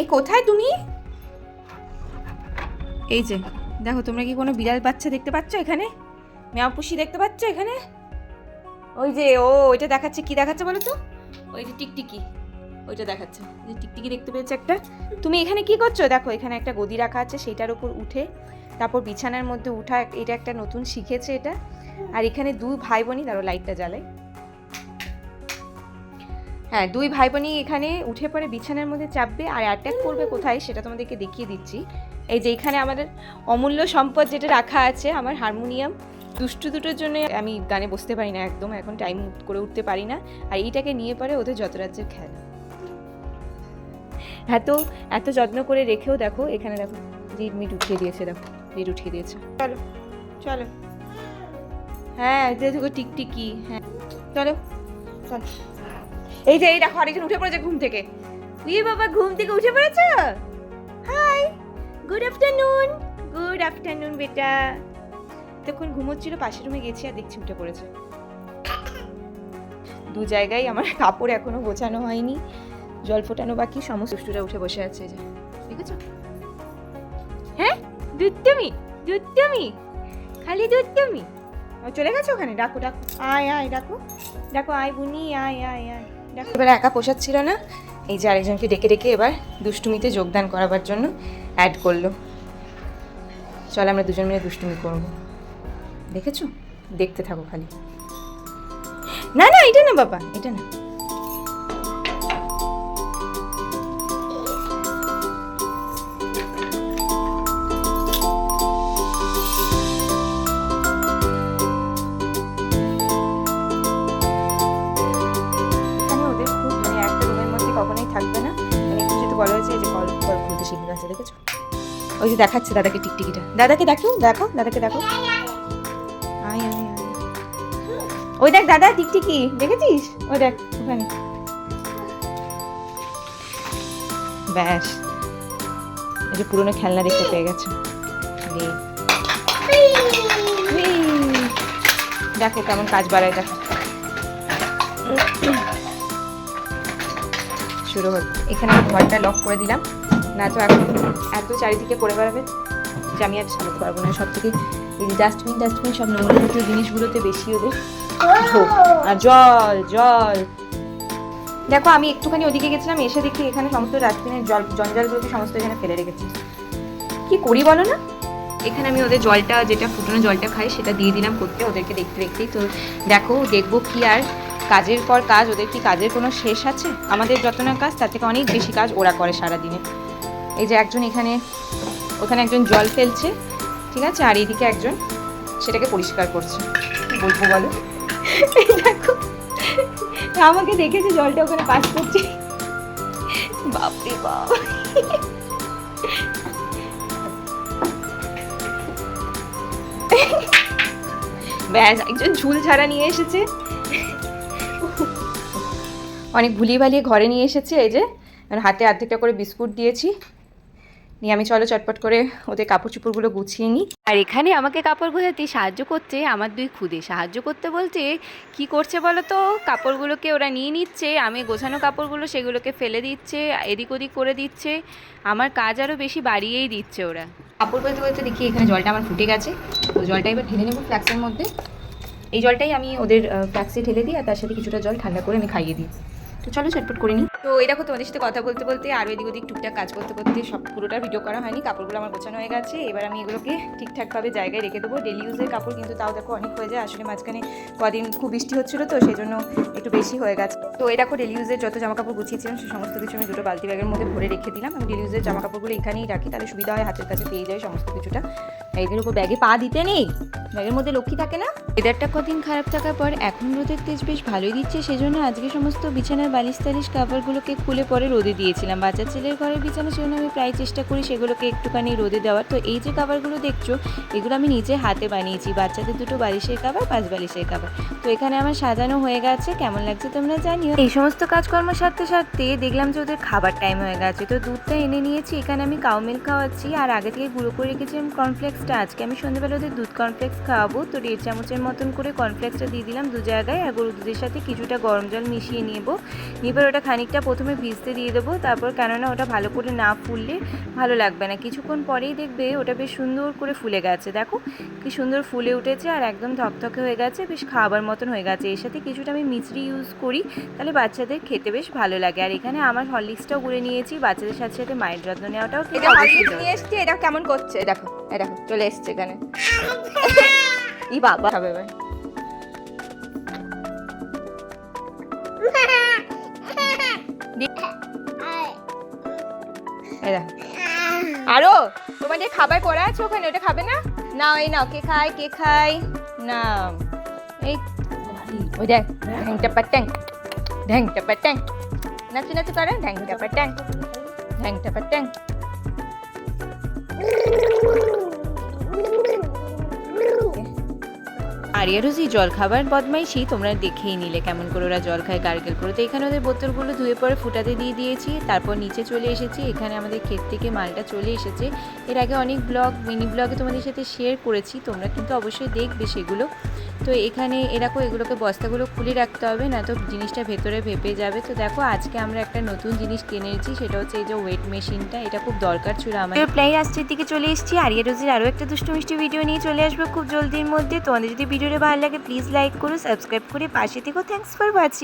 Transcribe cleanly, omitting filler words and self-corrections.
এই কোথায় তুমি? এই যে দেখো, তোমরা কি কোনো বিড়াল বাচ্চা দেখতে পাচ্ছ এখানে? মেয়া পুষি দেখতে পাচ্ছ এখানে? ওই যে ওইটা দেখাচ্ছে, কি দেখাচ্ছে বলো তো? ওই যে টিকটিকি, ওইটা দেখাচ্ছে যে টিকটিকি দেখতে পেয়েছে একটা। তুমি এখানে কি করছো? দেখো এখানে একটা গদি রাখা আছে, সেইটার উপর উঠে তারপর বিছানার মধ্যে উঠা, এটা একটা নতুন শিখেছে এটা। আর এখানে দুই ভাই বোনই, ধরো লাইটটা জ্বালাই, হ্যাঁ দুই ভাই বোনই এখানে উঠে পড়ে বিছানার মধ্যে চাপবে আর অ্যাটাক করবে কোথায় সেটা তোমাদেরকে দেখিয়ে দিচ্ছি। এই যে এখানে আমাদের অমূল্য সম্পদ যেটা রাখা আছে, আমার হারমোনিয়াম। দুষ্টু দুটোর জন্য আমি গানে বসতে পারি না একদম, এখন টাইম করে উঠতে পারি না। আর এইটাকে নিয়ে পরে ওদের যত রাজ্যের খেলা, এত যত্ন করে রেখেও দেখো এখানে দেখো রিড মিট উঠিয়ে দিয়েছে, দেখো রিড উঠিয়ে দিয়েছে। চলো চলো, হ্যাঁ দেখো টিকটিকি, হ্যাঁ চলো চলো। এই যে এই দেখো আরেকজন উঠে পড়েছে ঘুম থেকে। উই বাবা, ঘুম থেকে উঠে পড়েছো? Hi, good afternoon. Good afternoon বেটা। তখন ঘুমোচ্ছিল, পাশের রুমে গেছি আর দেখছি উঠে পড়েছে। দু জায়গায় আমার কাপড় এখনো গোছানো হয়নি, জল ফোটানো বাকি, সমস্ত দুষ্টুরা উঠে বসে আছে। যে দেখেছো? হ্যাঁ দুষ্টুমি, দুষ্টুমি, খালি দুষ্টুমি। চলে গেছে ওখানে, ডাকো ডাকো, আয় আয়, ডাকো ডাকো, আয় বুনি, আয় আয় আয়। এবার একা পোষাচ্ছিল না, এই যে আরেকজনকে ডেকে ডেকে এবার দুষ্টুমিতে যোগদান করাবার জন্য অ্যাড করলো। চল আমরা দুজন মিলে দুষ্টুমি করবো, দেখেছো? দেখতে থাকো খালি। না না, এটা না বাবা, এটা না। কখনোই থাকবে না, মানে একটু যদি বলা হয়েছে যে কল খুলতে শিখে গেছে, দেখেছো? ওই যে দেখাচ্ছে দাদাকে টিকটিকিটা, দাদাকে দেখো, দেখো দাদাকে দেখো, আয় আয় আয়। ওই দেখ দাদা টিকটিকি, দেখেছিস? ওই দেখ ওখানে। ব্যাস, এই যে পুরনো খেলনা দেখতে পেয়ে গেছে। দেখো কেমন কাজ বাড়ায়, দেখো শুরু হল। এখানে আমি ঘরটা লক করে দিলাম, না তো এখন এত চারিদিকে করে বেড়াবে যে আমি আর সামলাতে পারবো না। সব থেকে এই ডাস্টবিন সব নোংরা জাতীয় জিনিসগুলোতে বেশি ওদের ঝোঁক। আর জল জল, দেখো আমি একটুখানি ওদিকে গেছিলাম, এসে দেখি এখানে সমস্ত ডাস্টবিনের জঞ্জালগুলোকে সমস্ত এখানে ফেলে রেখেছি। কি করি বলো না? এখানে আমি ওদের জলটা, যেটা ফুটানো জলটা খাই, সেটা দিয়ে দিলাম করতে, ওদেরকে দেখতে দেখতেই। তো দেখবো কি আর কাজের পর কাজ, ওদের কি কাজের কোনো শেষ আছে? আমাদের যত না কাজ তার থেকে অনেক বেশি কাজ ওরা করে সারাদিনে। এই যে একজন ওখানে একজন জল ফেলছে, ঠিক আছে, আর এইদিকে একজন সেটাকে পরিষ্কার করছে। কি বলবো বলো? এই দেখো আমাকে দেখেছে জলটা ওখানে পাস করছে, বাপরে বাপ। ব্যাস, একজন ঝুল ঝাড়া নিয়ে এসেছে, অনেক ভুলিয়ে ভালিয়ে ঘরে নিয়ে এসেছে। এই যে হাতে অর্ধেকটা করে বিস্কুট দিয়েছি, নিয়ে আমি চলো চটপট করে ওদের কাপড় চোপড়গুলো গুছিয়ে নিই। আর এখানে আমাকে কাপড় গোছাতে সাহায্য করছে আমার দুই খুদে। সাহায্য করতে বলতে কি করছে বলো তো? কাপড়গুলোকে ওরা নিয়ে নিচ্ছে, আমি গোছানো কাপড়গুলো সেগুলোকে ফেলে দিচ্ছে, এদিক ওদিক করে দিচ্ছে, আমার কাজ আরও বেশি বাড়িয়েই দিচ্ছে ওরা। কাপড় বলতে বলতে দেখি এখানে জলটা আমার ফুটে গেছে, তো জলটা এবার ঢেলে নেবো ফ্লাক্সের মধ্যে। এই জলটাই আমি ওদের ফ্লাক্সে ঢেলে দিই, আর তার সাথে কিছুটা জল ঠান্ডা করে আমি খাইয়ে দিই। তো চলো চটপট করে নিই। তো এই দেখো তোমাদের সাথে কথা বলতে বলতে আর এদিক ওদিক টুকটাক কাজ করতে করতে সব পুরোটা ভিডিও করা হয়নি। কাপড়গুলো আমার গোছানো হয়ে গেছে, এবার আমি এগুলোকে ঠিকঠাকভাবে জায়গায় রেখে দেবো। ডেলি ইউজের কাপড় কিন্তু তাও দেখো অনেক হয়ে যায়, আসলে মাঝখানে কদিন খুব বৃষ্টি হচ্ছিলো তো সেই জন্য একটু বেশি হয়ে গেছে। তো এই দেখো ডেলি ইউজের যত জামা কাপড় গুছিয়েছিলাম সে সমস্ত কিছু আমি দুটো বালতি ব্যাগের মধ্যে ভরে রেখে দিলাম। আমি ডেলি ইউজের জামা কাপড়গুলো এখানেই রাখি, তাহলে সুবিধা হয়, হাতের কাছে পেয়ে যায় সমস্ত কিছুটা। এদের উপর ব্যাগে পা দিতে নেই, ব্যাগের মধ্যে লক্ষ্মী থাকে না। ওয়েদারটা কদিন খারাপ থাকার পর এখন রোদের তেজ বেশ ভালোই দিচ্ছে, সেজন্য আজকে সমস্ত বিছানার বালিশ টালিশ কাপড়গুলোকে খুলে পরে রোদে দিয়েছিলাম। বাচ্চা ছেলের ঘরের বিছানা, সেজন্য আমি প্রায় চেষ্টা করি সেগুলোকে একটুখানি রোদে দেওয়ার। তো এই যে কাভারগুলো দেখছো, এগুলো আমি নিজে হাতে বানিয়েছি, বাচ্চাদের দুটো বালিশের কাভার, 5 বালিশের কাভার। তো এখানে আমার সাজানো হয়ে গেছে, কেমন লাগছে তোমরা জানিও। এই সমস্ত কাজকর্ম সারতে সারতে দেখলাম যে ওদের খাবার টাইম হয়ে গেছে, তো দুধটা এনে নিয়েছি। এখানে আমি কাউ মিল্ক খাওয়াচ্ছি, আর আগে থেকে গুঁড়ো করে রেখেছিলাম কর্নফ্লেক্স কর্নফ্লেক্সটা আজকে আমি সন্ধ্যাবেলা ওদের দুধ কর্নফ্লেক্স খাওয়াবো, তো 1.5 চামচের মতন করে কর্নফ্লেক্সটা দিয়ে দিলাম 2 জায়গায়। আর গরুর দুধের সাথে কিছুটা গরম জল মিশিয়ে নেব। এবার ওটা খানিকটা প্রথমে ভিজতে দিয়ে দেবো, তারপর কেননা ওটা ভালো করে না ফুললে ভালো লাগবে না। কিছুক্ষণ পরেই দেখবে ওটা বেশ সুন্দর করে ফুলে গেছে, দেখো কি সুন্দর ফুলে উঠেছে আর একদম থকথকে হয়ে গেছে, বেশ খাবার মতন হয়ে গেছে। এর সাথে কিছুটা আমি মিছরি ইউজ করি, তাহলে বাচ্চাদের খেতে বেশ ভালো লাগে। আর এখানে আমার হরলিক্সটাও গুলে নিয়েছি, বাচ্চাদের সাথে সাথে মায়ের যত্ন নেওয়াটাও এটা হরলিক্স নিয়ে এসেছি, এটা কেমন করছে দেখো, এই দেখো চলে এসছে এখানে। ই বাবা হবে ভাই, আরো তোমাদের খাবার করা আছে ওখানে, ওটা খাবে না? নাও এই নাও, কে খায় কে খায় না, এই ওই দেখ ঢ্যাং টাপা ট্যাং, ঢ্যাং টাপা ট্যাং, নাচু নাচু করে ঢ্যাং টাপা ট্যাং, ঢ্যাং টাপা ট্যাং। আরিয়া রোজি জল খাবার বদমাইশি তোমরা দেখেই নিলে কেমন করে ওরা জল খায় গার্গেল করে। তো এখানে ওদের বোতলগুলো ধুয়ে পরে ফুটাতে দিয়ে দিয়েছি, তারপর নিচে চলে এসেছি। এখানে আমাদের ক্ষেত থেকে মালটা চলে এসেছে। এর আগে অনেক ব্লগ মিনি ব্লগে তোমাদের সাথে শেয়ার করেছি, তোমরা কিন্তু অবশ্যই দেখবে সেগুলো। তো এখানে এরকম এগুলোকে বস্তাগুলো খুলে রাখতে হবে, না তো জিনিসটা ভেতরে ভেপে যাবে। তো দেখো আজকে আমরা একটা নতুন জিনিস কিনেছি, সেটা হচ্ছে এই যে ওয়েট মেশিনটা, এটা খুব দরকার ছিল আমাদের। প্রায় রাস্তার দিকে চলে এসেছি। আরিয়া রোজির আরও একটা দুষ্টু মিষ্টি ভিডিও নিয়ে চলে আসবো খুব জলদির মধ্যে। তোমাদের যদি ভিডিওটা ভালো লাগে প্লিজ লাইক করো, সাবস্ক্রাইব করে পাশে থেকো। Thanks for watching.